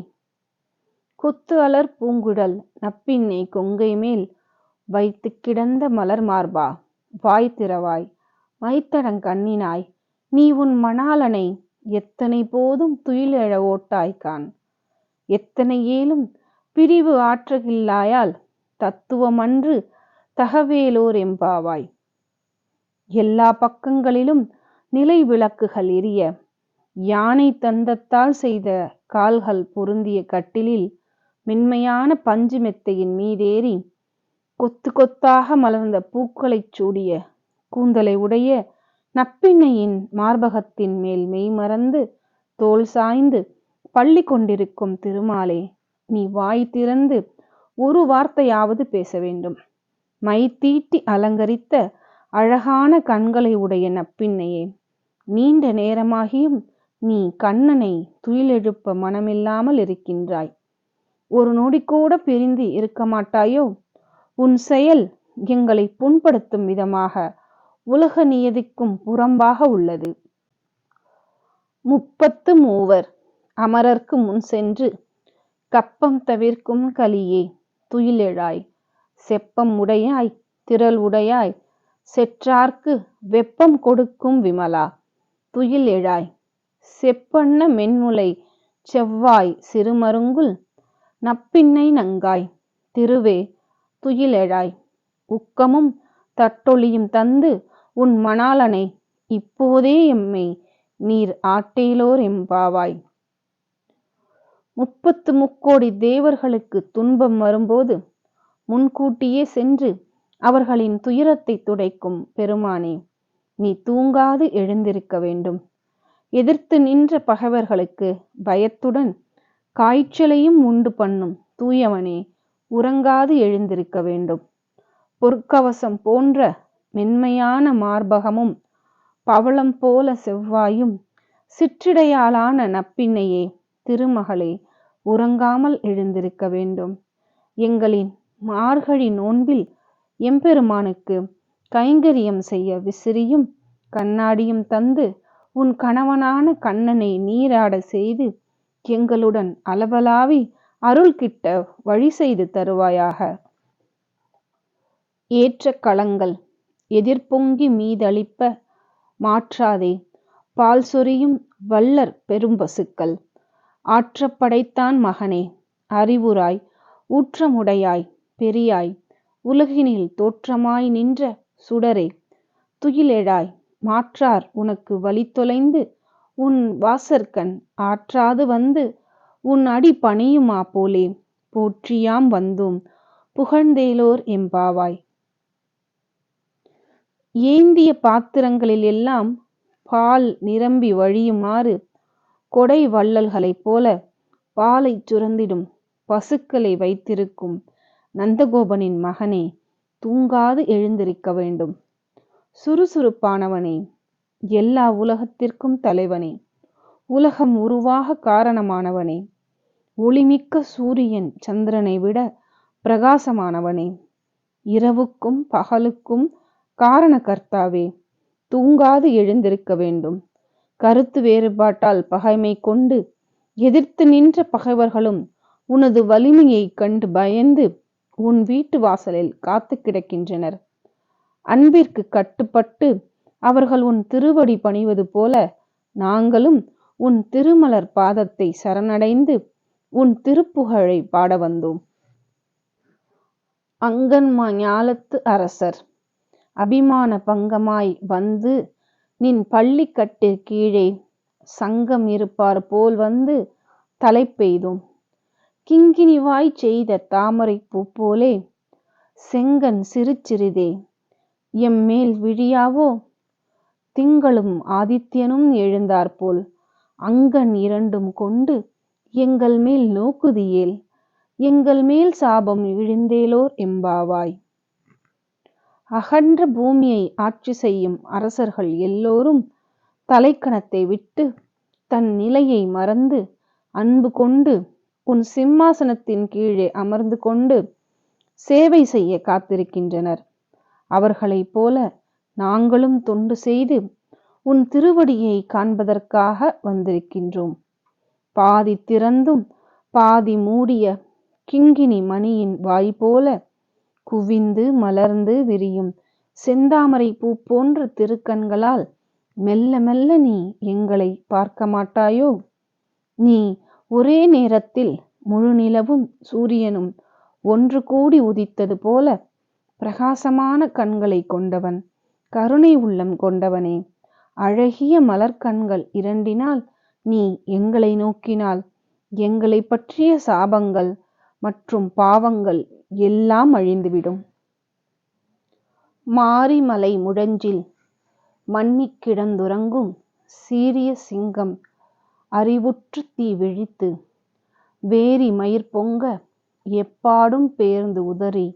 குத்து அலர் பூங்குழல் நப்பின்னை கொங்கை மேல் வைத்து கிடந்த மலர் மார்பா, வாய் திறவாய். மைத்தடங்கண்ணினாய், நீ உன் மணாளனை எத்தனை போதும் துயிலெழ ஓட்டாய்கான். எத்தனை ஏலும் பிரிவு ஆற்றகில்லாயால் தத்துவமன்று தகவேலோர் எம்பாவாய். எல்லா பக்கங்களிலும் நிலை விளக்குகள் எரிய யானை தந்தத்தால் செய்த கால்கள் பொருந்திய கட்டிலில் மென்மையான பஞ்சு மெத்தையின் மீதேறி கொத்து கொத்தாக மலர்ந்த பூக்களைச் சூடிய கூந்தலை உடைய நப்பின்னையின் மார்பகத்தின் மேல் மெய்மறந்து தோல் சாய்ந்து பள்ளி கொண்டிருக்கும் திருமாலே, நீ வாய் திறந்து ஒரு வார்த்தையாவது பேச வேண்டும். மை தீட்டி அலங்கரித்த அழகான கண்களை உடைய நப்பின்னையே, நீண்ட நேரமாகியும் நீ கண்ணனை துயிலெழுப்ப மனமில்லாமல் இருக்கின்றாய். ஒரு நொடி கூட பிரிந்து இருக்க மாட்டாயோ? உன் செயல் எங்களை புண்படுத்தும் விதமாக உலக நியதிக்கும் புறம்பாக உள்ளது. 33 அமரர்க்கு முன் சென்று கப்பம் தவிர்க்கும் கலியே, துயிலெழாய். செப்பம் உடையாய் திரள் உடையாய் செற்றார்க்கு வெப்பம் கொடுக்கும் விமலா, துயில் எழாய். செப்பண்ண மென்முலை செவ்வாய் சிறுமருங்குல் நப்பின்னை நங்காய், திருவே துயிலெழாய். உக்கமும் தட்டொலியும் தந்து உன் மணாளனை இப்போதே எம்மை நீர் ஆட்டேலோர் எம்பாவாய். 33 தேவர்களுக்கு துன்பம் வரும்போது முன்கூட்டியே சென்று அவர்களின் துயரத்தை துடைக்கும் பெருமானே, நீ தூங்காது எழுந்திருக்க வேண்டும். எதிர்த்து நின்ற பகைவர்களுக்கு பயத்துடன் காய்ச்சலையும் உண்டு பண்ணும் தூயவனே, உறங்காது எழுந்திருக்க வேண்டும். பொற்கவசம் போன்ற மென்மையான மார்பகமும் பவளம் போல செவ்வாயும் சிற்றிடையாலான நப்பின்னையே, திருமகளே, உறங்காமல் எழுந்திருக்க வேண்டும். எங்களின் மார்கழி நோன்பில் எம்பெருமானுக்கு கைங்கரியம் செய்ய விசிறியும் கண்ணாடியும் தந்து உன் கணவனான கண்ணனை நீராட செய்து எங்களுடன் அளவலாவி அருள் கிட்ட வழி செய்து தருவாயாக. ஏற்ற களங்கள் எதிர்பொங்கி மீதளிப்ப மாற்றாதே. பால் சொரியும் வள்ளற் பெரும்பசுக்கள். ஆற்றப்படைத்தான் மகனே, அறிவுராய், ஊற்றமுடையாய், பெரியாய், உலகினில் தோற்றமாய் நின்ற சுடரே, துயிலெழாய். மாற்றார் உனக்கு வழித்தொலைந்து உன் வாசற்கண் ஆற்றாது வந்து உன் அடி பணியுமா போலே போற்றியாம் வந்தோம் புகழ்ந்தேலோர் எம்பாவாய். ஏந்திய பாத்திரங்களில் எல்லாம் பால் நிரம்பி வழியுமாறு கொடை வள்ளல்களைப் போல பாலைச் சுரந்திடும் பசுக்களை வைத்திருக்கும் நந்தகோபனின் மகனே, தூங்காது எழுந்திருக்க வேண்டும். சுறுசுறுப்பானவனே, எல்லா உலகத்திற்கும் தலைவனே, உலகம் உருவாக காரணமானவனே, ஒளிமிக்க சூரியன் சந்திரனை விட பிரகாசமானவனே, இரவுக்கும் பகலுக்கும் காரணகர்த்தாவே, தூங்காது எழுந்திருக்க வேண்டும். கருத்து வேறுபாட்டால் பகைமை கொண்டு எதிர்த்து நின்ற பகைவர்களும் உனது வலிமையைக் கண்டு பயந்து உன் வீட்டு வாசலில் காத்து கிடக்கின்றனர். அன்பிற்கு கட்டுப்பட்டு அவர்கள் உன் திருவடி பணிவது போல நாங்களும் உன் திருமலர் பாதத்தை சரணடைந்து உன் திருப்புகழை பாட வந்தோம். அங்கன்மா ஞாலத்து அரசர் அபிமான பங்கமாய் வந்து நின் பள்ளிக்கட்டு கீழே சங்கம் இருப்பார் போல் வந்து தலை பெய்தோம். கிங்கினிவாய் செய்த தாமரை பூ போலே செங்கன் சிறுச்சிறிதே எம்மேல் விழியாவோ. திங்களும் ஆதித்யனும் எழுந்தாற்போல் அங்கன் இரண்டும் கொண்டு எங்கள் மேல் நோக்குதியேல். எங்கள் மேல் சாபம் இழிந்தேலோர் எம்பாவாய். அகன்ற பூமியை ஆட்சி செய்யும் அரசர்கள் எல்லோரும் தலைக்கணத்தை விட்டு தன் நிலையை மறந்து அன்பு கொண்டு உன் சிம்மாசனத்தின் கீழே அமர்ந்து கொண்டு சேவை செய்ய காத்திருக்கின்றனர். அவர்களைப் போல நாங்களும் தொண்டு செய்து உன் திருவடியை காண்பதற்காக வந்திருக்கின்றோம். பாதி திறந்தும் பாதி மூடிய கிங்கினி மணியின் வாய் போல குவிந்து மலர்ந்து விரியும் செந்தாமரை பூ போன்ற திருக்கண்களால் மெல்ல மெல்ல நீ எங்களை பார்க்க மாட்டாயோ? நீ ஒரே நேரத்தில் முழு நிலவும் சூரியனும் ஒன்று கூடி உதித்தது போல பிரகாசமான கண்களை கொண்டவன், கருணை உள்ளம் கொண்டவனே, அழகிய மலர்கண்கள் இரண்டினால் நீ எங்களை நோக்கினால் எங்களை பற்றிய சாபங்கள் மற்றும் பாவங்கள் எல்லாம் அழிந்துவிடும். மாரிமலை முழஞ்சில் மன்னிக் கிடந்துறங்கும் சீரிய சிங்கம் அறிவுற்று தீ விழித்து வேரி மயிர் பொங்க எப்பாடும் பேர்ந்து உதறி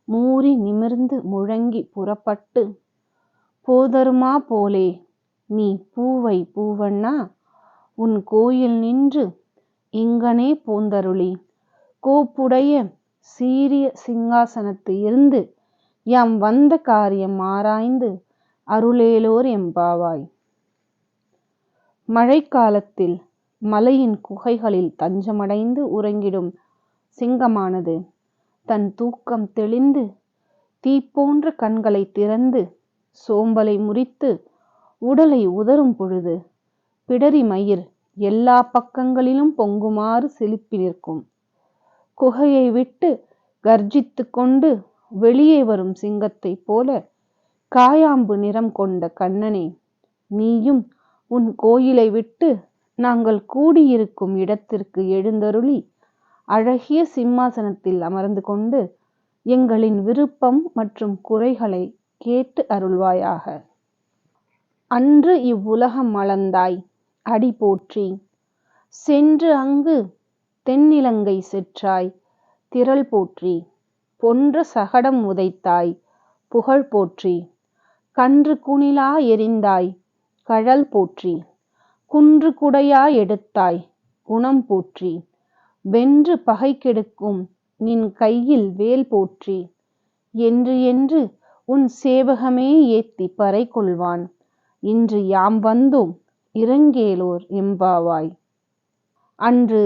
மூறி நிமிர்ந்து முழங்கி புறப்பட்டு போதருமா போலே நீ பூவை பூவண்ணா உன் கோயில் நின்று இங்கனே போந்தருளி கோப்புடைய சீரிய சிங்காசனத்து இருந்து யாம் வந்த காரியம் ஆராய்ந்து அருளேலோர் எம்பாவாய். மழைக்காலத்தில் மலையின் குகைகளில் தஞ்சமடைந்து உறங்கிடும் சிங்கமானது தன் தூக்கம் தெளிந்து தீப்போன்ற கண்களை திறந்து சோம்பலை முறித்து உடலை உதறும் பொழுது பிடரி மயிர் எல்லா பக்கங்களிலும் பொங்குமாறு செலுப்பி நிற்கும். குகையை விட்டு கர்ஜித்து கொண்டு வெளியே வரும் சிங்கத்தைப் போல காயாம்பு நிறம் கொண்ட கண்ணனே, நீயும் உன் கோயிலை விட்டு நாங்கள் கூடியிருக்கும் இடத்திற்கு எழுந்தருளி அழகிய சிம்மாசனத்தில் அமர்ந்து கொண்டு எங்களின் விருப்பம் மற்றும் குறைகளை கேட்டு அருள்வாயாக. அன்று இவ்வுலகம் அளந்தாய் அடி போற்றி, சென்று அங்கு தென்னிலங்கை செற்றாய் திரள் போற்றி, பொன்ற சகடம் உதைத்தாய் புகழ் போற்றி, கன்று குணிலா எறிந்தாய் கழல் போற்றி, குன்று குடையா எடுத்தாய் குணம் போற்றி, வென்று பகை கெடுக்கும் நின் கையில் வேல் போற்றி, என்று என்று உன் சேவகமே ஏத்தி பறை கொள்வான். இன்று யாம் வந்தோம் இரங்கேலோர் எம்பாவாய். அன்று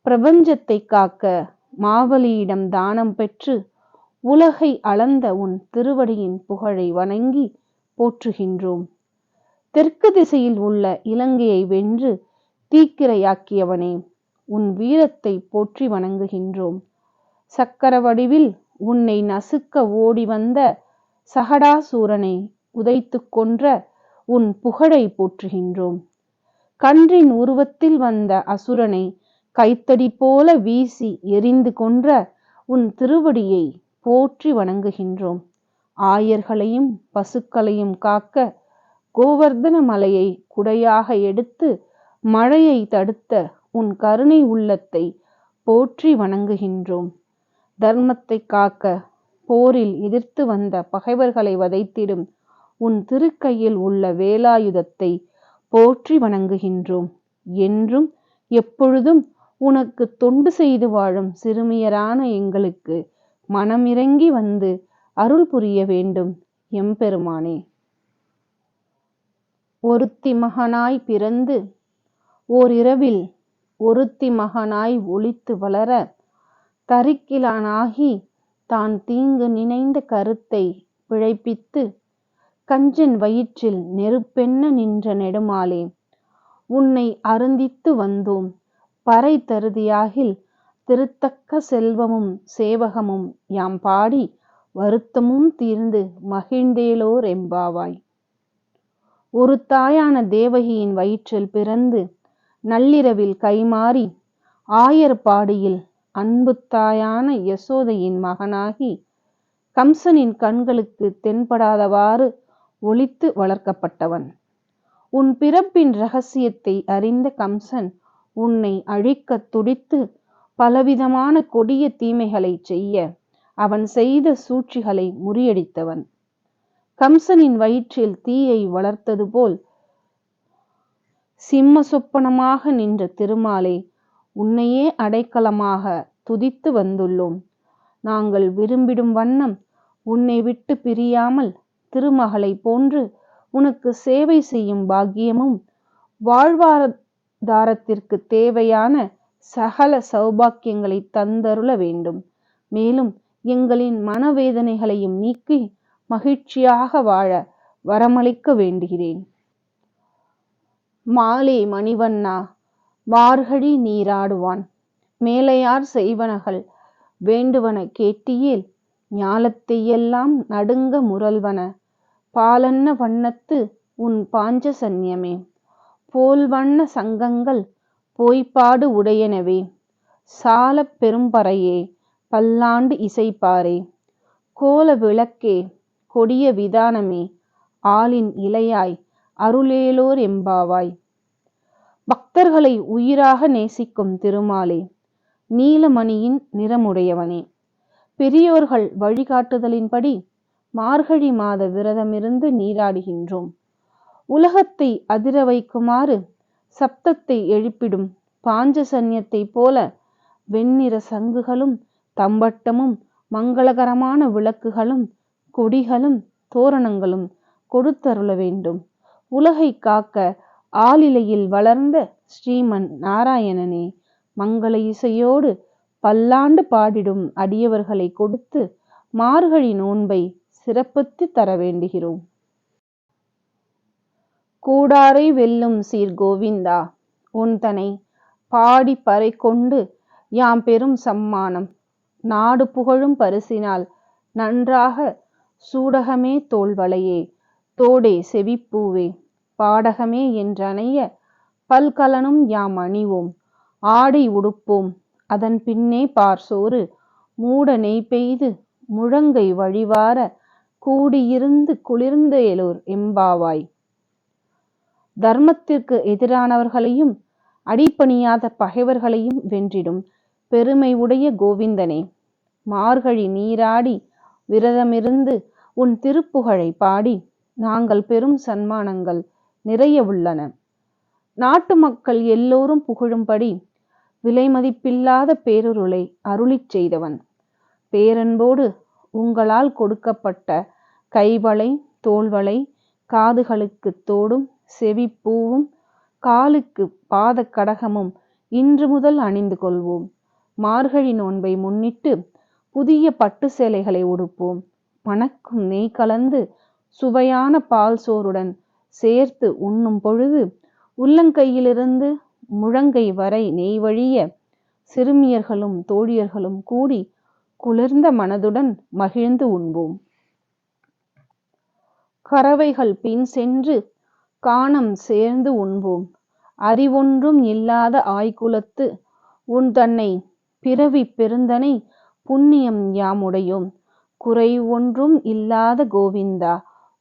பிரபஞ்சத்தை காக்க மாவலியிடம் தானம் பெற்று உலகை அளந்த உன் திருவடியின் புகழை வணங்கி போற்றுகின்றோம். தெற்கு திசையில் உள்ள இலங்கையை வென்று தீக்கிரையாக்கியவனே, உன் வீரத்தை போற்றி வணங்குகின்றோம். சக்கர வடிவில் உன்னை நசுக்க ஓடி வந்த சகடாசூரனை உதைத்து கொன்ற உன் புகழை போற்றுகின்றோம். கன்றின் உருவத்தில் வந்த அசுரனை கைத்தடி போல வீசி எரிந்து கொன்ற உன் திருவடியை போற்றி வணங்குகின்றோம். ஆயர்களையும் பசுக்களையும் காக்க கோவர்தன மலையை குடையாக எடுத்து மழையை தடுத்த உன் கருணை உள்ளத்தை போற்றி வணங்குகின்றோம். தர்மத்தை காக்க போரில் எதிர்த்து வந்த பகைவர்களை வதைத்திடும் உன் திருக்கையில் உள்ள வேலாயுதத்தை போற்றி வணங்குகின்றோம். என்றும் எப்பொழுதும் உனக்கு தொண்டு செய்து வாழும் சிறுமியரான எங்களுக்கு மனமிறங்கி வந்து அருள் புரிய வேண்டும் எம்பெருமானே. ஒருத்தி மகனாய் பிறந்து ஓரிரவில் ஒருத்தி மகனாய் ஒளித்து வளர தரிக்கிலானாகி தான் தீங்கு நினைந்த கருத்தை பிழைப்பித்து கஞ்சன் வயிற்றில் நெருப்பென்ன நின்ற நெடுமாலே, உன்னை அருந்தித்து வந்தோம் பறை தருதியாகில் திருத்தக்க செல்வமும் சேவகமும் யாம் பாடி வருத்தமும் தீர்ந்து மகிழ்ந்தேலோர் எம்பாவாய். ஒரு தாயான தேவகியின் வயிற்றில் பிறந்து நள்ளிரவில் கைமாறி ஆயர்பாடியில் அன்பு தாயான யசோதையின் மகனாகி கம்சனின் கண்களுக்கு தென்படாதவாறு ஒளித்து வளர்க்கப்பட்டவன். உன் பிறப்பின் இரகசியத்தை அறிந்த கம்சன் உன்னை அழிக்க துடித்து பலவிதமான கொடிய தீமைகளை செய்ய அவன் செய்த சூழ்ச்சிகளை முறியடித்தவன். கம்சனின் வயிற்றில் தீயை வளர்த்தது போல் சிம்ம சொப்பனமாக நின்ற திருமாலே, உன்னையே அடைக்கலமாக துதித்து வந்துள்ளோம். நாங்கள் விரும்பிடும் வண்ணம் உன்னை விட்டு பிரியாமல் திருமகளை போன்று உனக்கு சேவை செய்யும் பாக்கியமும் வாழ்வாதாரத்திற்கு தேவையான சகல சௌபாக்கியங்களை தந்தருள வேண்டும். மேலும் எங்களின் மனவேதனைகளையும் நீக்கி மகிழ்ச்சியாக வாழ வரமளிக்க வேண்டுகிறேன். மாலே மணிவண்ணா, மார்கழி நீராடுவான் மேலையார் செய்வனகள் வேண்டுவன கேட்டியேல், ஞாலத்தை எல்லாம் நடுங்க முரல்வன பாலன்ன வண்ணத்து உன் பாஞ்சசன்யமே, போல்வண்ண சங்கங்கள் போய்ப்பாடு உடையனவே, சால பெரும்பறையே பல்லாண்டு இசைப்பாரே, கோல விளக்கே கொடிய விதானமே, ஆலின் இலையாய் அருளேலோர் எம்பாவாய். பக்தர்களை உயிராக நேசிக்கும் திருமாலே, நீலமணியின் நிறமுடையவனே, பெரியோர்கள் வழிகாட்டுதலின்படி மார்கழி மாத விரதமிருந்து நீராடுகின்றோம். உலகத்தை அதிர வைக்குமாறு சப்தத்தை எழுப்பிடும் பாஞ்சசன்யத்தை போல வெண்ணிற சங்குகளும் தம்பட்டமும் மங்களகரமான விளக்குகளும் கொடிகளும் தோரணங்களும் கொடுத்தருள வேண்டும். உலகை காக்க ஆலிலையில் வளர்ந்த ஸ்ரீமன் நாராயணனே, மங்கள இசையோடு பல்லாண்டு பாடிடும் அடியவர்களை கொடுத்து மார்கழி நோன்பை சிறப்பித்து தர வேண்டுகிறோம். கூடாரை வெல்லும் சீர் கோவிந்தா, உன்தனை பாடி பறை கொண்டு யாம் பெரும் சம்மானம் நாடு புகழும் பரிசினால் நன்றாக சூடகமே தோள்வளையே தோடே செவிப்பூவே பாடகமே என்றனைய பல்கலனும் யாம் அணிவோம், ஆடை உடுப்போம், அதன் பின்னே பார்சோறு மூட நெய் பெய்து முழங்கை வழிவார கூடியிருந்து குளிர்ந்த எலோர் எம்பாவாய். தர்மத்திற்கு எதிரானவர்களையும் அடிப்பணியாத பகைவர்களையும் வென்றிடும் பெருமை உடைய கோவிந்தனே, மார்கழி நீராடி விரதமிருந்து உன் திருப்புகழை பாடி நாங்கள் பெரும் சன்மானங்கள் நிறைய உள்ளன. நாட்டு மக்கள் எல்லோரும் புகழும்படி விலைமதிப்பில்லாத பேரருளை அருளிச் செய்தவன். பேரன்போடு உங்களால் கொடுக்கப்பட்ட கைவளை தோள்வளை காதுகளுக்கு தோடும் செவிப்பூவும் காலுக்கு பாத கடகமும் இன்று முதல் அணிந்து கொள்வோம். மார்கழி நோன்பை முன்னிட்டு புதிய பட்டு சேலைகளை உடுப்போம். மணக்கும் நெய் கலந்து சுவையான பால் சோறுடன் சேர்த்து உண்ணும் பொழுது உள்ளங்கையிலிருந்து முழங்கை வரை நெய் வழிய சிறுமியர்களும் தோழியர்களும் கூடி குளிர்ந்த மனதுடன் மகிழ்ந்து உண்போம். கறவைகள் பின் சென்று காணம் சேர்ந்து உண்போம். அறிவொன்றும் இல்லாத ஆய்குலத்து உன் தன்னை பிறவி பெருந்தனை புண்ணியம் யாமுடையோம். குறை ஒன்றும் இல்லாத கோவிந்தா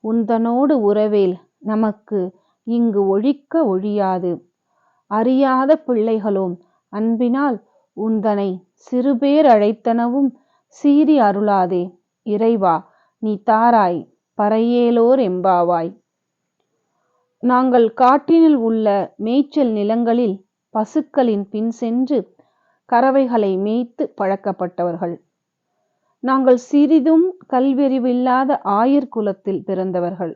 உந்தனோடு உறவேல் நமக்கு இங்கு ஒழிக்க ஒழியாது. அறியாத பிள்ளைகளோம் அன்பினால் உந்தனை சிறுபேர் அழைத்தனவும் சீறி அருளாதே. இறைவா நீ தாராய் பறையேலோர் எம்பாவாய். நாங்கள் காட்டினில் உள்ள மேய்ச்சல் நிலங்களில் பசுக்களின் பின் சென்று கறவைகளை மேய்த்து பழக்கப்பட்டவர்கள். நாங்கள் சிறிதும் கல்வியறிவில்லாத ஆயர் குலத்தில் பிறந்தவர்கள்.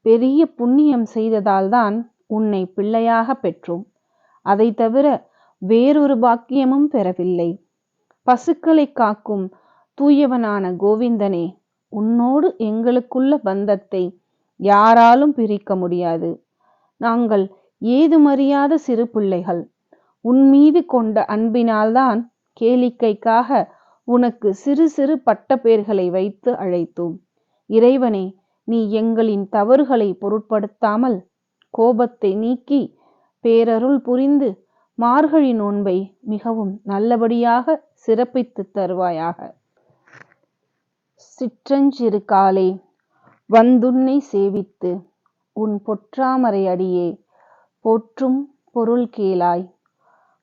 பெரிய புண்ணியம் செய்ததால்தான் உன்னை பிள்ளையாக பெற்றோம். அதை தவிர வேறொரு பாக்கியமும் பெறவில்லை. பசுக்களை காக்கும் தூயவனான கோவிந்தனே, உன்னோடு எங்களுக்குள்ள பந்தத்தை யாராலும் பிரிக்க முடியாது. நாங்கள் ஏதுமறியாத சிறு பிள்ளைகள். உன்மீது கொண்ட அன்பினால்தான் கேளிக்கைக்காக உனக்கு சிறு சிறு பட்ட பெயர்களை வைத்து அழைத்தோம். இறைவனே, நீ எங்களின் தவறுகளை பொருட்படுத்தாமல் கோபத்தை நீக்கி பேரருள் புரிந்து மார்கழி நோன்பை மிகவும் நல்லபடியாக சிறப்பித்து தருவாயாக. சிற்றஞ்சிறு காலே, வந்துன்னை சேவித்து உன் பொற்றாமரை அடியே போற்றும் பொருள் கேளாய்.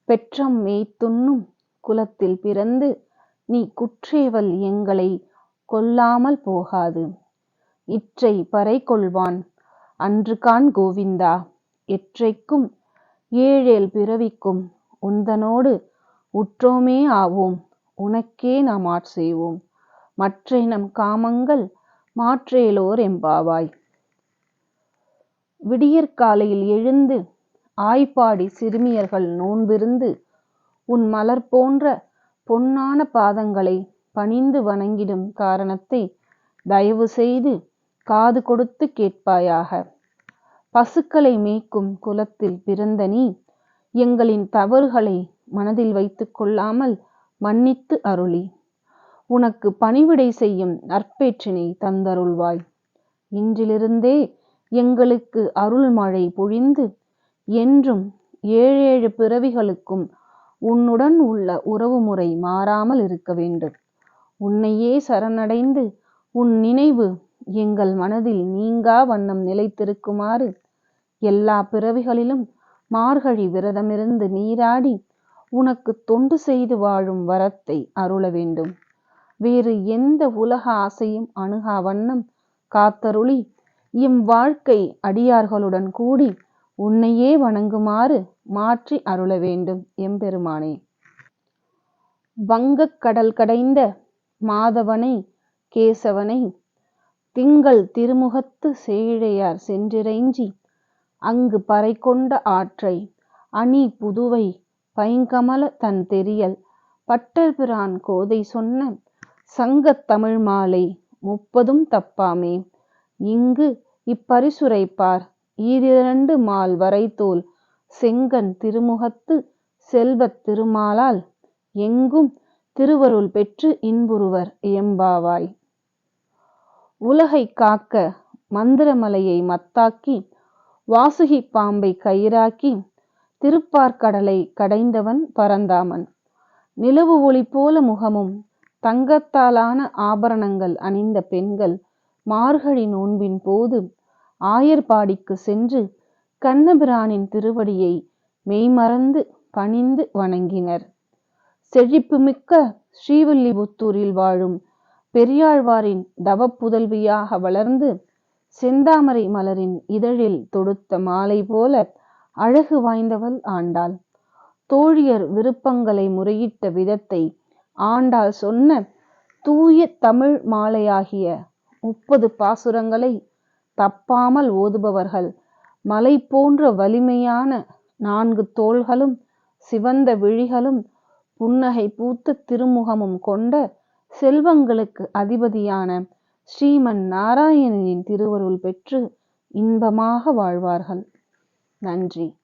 பெற்றம் மேய்த்துண்ணும் குலத்தில் பிறந்து நீ குற்றேவல் எங்களை கொல்லாமல் போகாது. இற்றை பறை கொள்வான் அன்று கான் கோவிந்தா, எற்றைக்கும் ஏழேல் பிறவிக்கும் உந்தனோடு உற்றோமே ஆவோம். உனக்கே நாம் ஆட்செய்வோம். மற்றை நம் காமங்கள் மாற்றேலோர் எம்பாவாய். விடியற்காலையில் எழுந்து ஆய்ப்பாடி சிறுமியர்கள் நோன்பிருந்து உன் மலர் போன்ற பொன்னான பாதங்களை பணிந்து வணங்கிடும் காரணத்தை தயவு செய்து காது கொடுத்து கேட்பாயாக. பசுக்களை மேய்க்கும் குலத்தில் பிறந்த நீ எங்களின் தவறுகளை மனதில் வைத்து கொள்ளாமல் மன்னித்து அருளி உனக்கு பணிவிடை செய்யும் நற்பேற்றினை தந்தருள்வாய். இன்றிலிருந்தே எங்களுக்கு அருள் மழை பொழிந்து என்றும் ஏழேழு பிறவிகளுக்கும் உன்னுடன் உள்ள உறவு முறை மாறாமல் இருக்க வேண்டும். உன்னையே சரணடைந்து உன் நினைவு எங்கள் மனதில் நீங்கா வண்ணம் நிலைத்திருக்குமாறு எல்லா பிறவிகளிலும் மார்கழி விரதமிருந்து நீராடி உனக்கு தொண்டு செய்து வாழும் வரத்தை அருள வேண்டும். வேறு எந்த உலக ஆசையும் அணுகா வண்ணம் காத்தருளி எம் வாழ்க்கை அடியார்களுடன் கூடி உன்னையே வணங்குமாறு மாற்றி அருள வேண்டும் எம்பெருமானே. வங்கக் கடல் கடைந்த மாதவனை கேசவனை திங்கள் திருமுகத்து சேழையார் சென்றிறைஞ்சி அங்கு பறை கொண்ட ஆற்றை அணி புதுவை பைங்கமல தன் தெரியல் பட்டர்பிரான் கோதை சொன்ன சங்கத் தமிழ் மாலை 30 தப்பாமே. இங்கு இப்பரிசுரைப்பார் ஈரிரண்டு மால் வரைத்தோல் செங்கண் திருமுகத்து செல்வத் திருமாலால் எங்கும் திருவருள் பெற்று இன்புறுவர் எம்பாவாய். உலகை காக்க மந்திரமலையை மத்தாக்கி வாசுகி பாம்பை கயிறாக்கி திருப்பார்கடலை கடைந்தவன் பரந்தாமன். நிலவு ஒளி போல முகமும் தங்கத்தாலான ஆபரணங்கள் அணிந்த பெண்கள் மார்கழி நோன்பின் போது ஆயர்பாடிக்கு சென்று கண்ணபிரானின் திருவடியை மெய்மறந்து பணிந்து வணங்கினர். செழிப்புமிக்க ஸ்ரீவில்லிபுத்தூரில் வாழும் பெரியாழ்வாரின் தவப்புதல்வியாக வளர்ந்து செந்தாமரை மலரின் இதழில் தொடுத்த மாலை போல அழகு வாய்ந்தவள் ஆண்டாள். தோழியர் விருப்பங்களை முறையிட்ட விதத்தை ஆண்டாள் சொன்ன தூய தமிழ் மாலையாகிய 30 பாசுரங்களை தப்பாமல் ஓதுபவர்கள் மலை போன்ற வலிமையான 4 தோள்களும் சிவந்த விழிகளும் புன்னகை பூத்த திருமுகமும் கொண்ட செல்வங்களுக்கு அதிபதியான ஸ்ரீமன் நாராயணனின் திருவருள் பெற்று இன்பமாக வாழ்வார்கள். நன்றி.